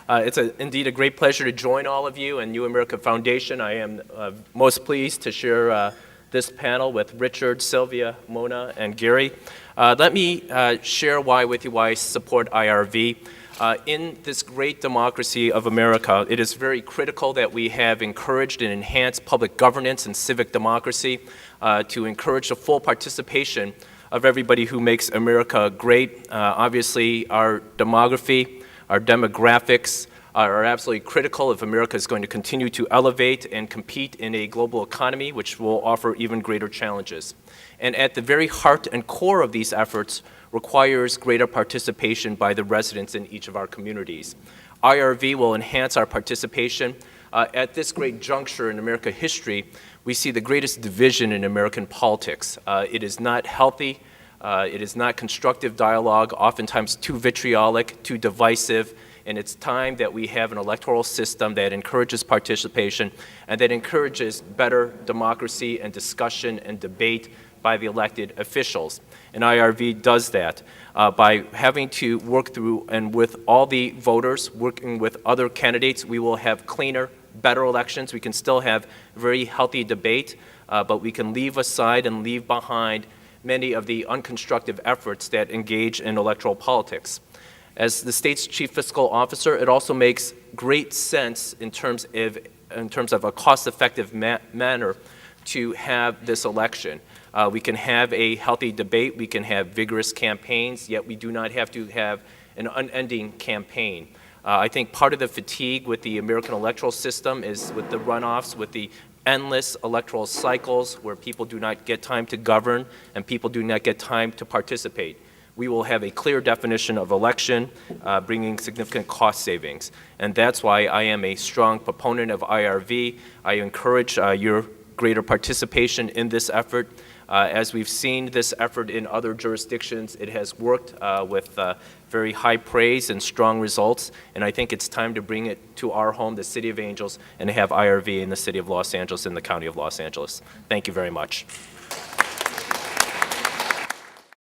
It's indeed a great pleasure to join all of you and New America Foundation. I am most pleased to share this panel with Richard, Sylvia, Mona, and Gary. Let me share why I support IRV. In this great democracy of America, it is very critical that we have encouraged and enhanced public governance and civic democracy to encourage the full participation of everybody who makes America great. Obviously, our demography, our demographics are absolutely critical if America is going to continue to elevate and compete in a global economy, which will offer even greater challenges. And at the very heart and core of these efforts requires greater participation by the residents in each of our communities. IRV will enhance our participation. At this great juncture in American history, we see the greatest division in American politics. It is not healthy. It is not constructive dialogue, oftentimes too vitriolic, too divisive, and it's time that we have an electoral system that encourages participation and that encourages better democracy and discussion and debate by the elected officials. And IRV does that by having to work through and with all the voters, working with other candidates, we will have cleaner, better elections. We can still have very healthy debate, but we can leave aside and leave behind many of the unconstructive efforts that engage in electoral politics. As the state's chief fiscal officer, it also makes great sense in terms of a cost-effective manner to have this election. We can have a healthy debate, we can have vigorous campaigns, yet we do not have to have an unending campaign. I think part of the fatigue with the American electoral system is with the runoffs, with the endless electoral cycles where people do not get time to govern and people do not get time to participate. We will have a clear definition of election, bringing significant cost savings. And that's why I am a strong proponent of IRV. I encourage your greater participation in this effort. As we've seen this effort in other jurisdictions, it has worked with very high praise and strong results, and I think it's time to bring it to our home, the City of Angels, and have IRV in the City of Los Angeles and the County of Los Angeles. Thank you very much.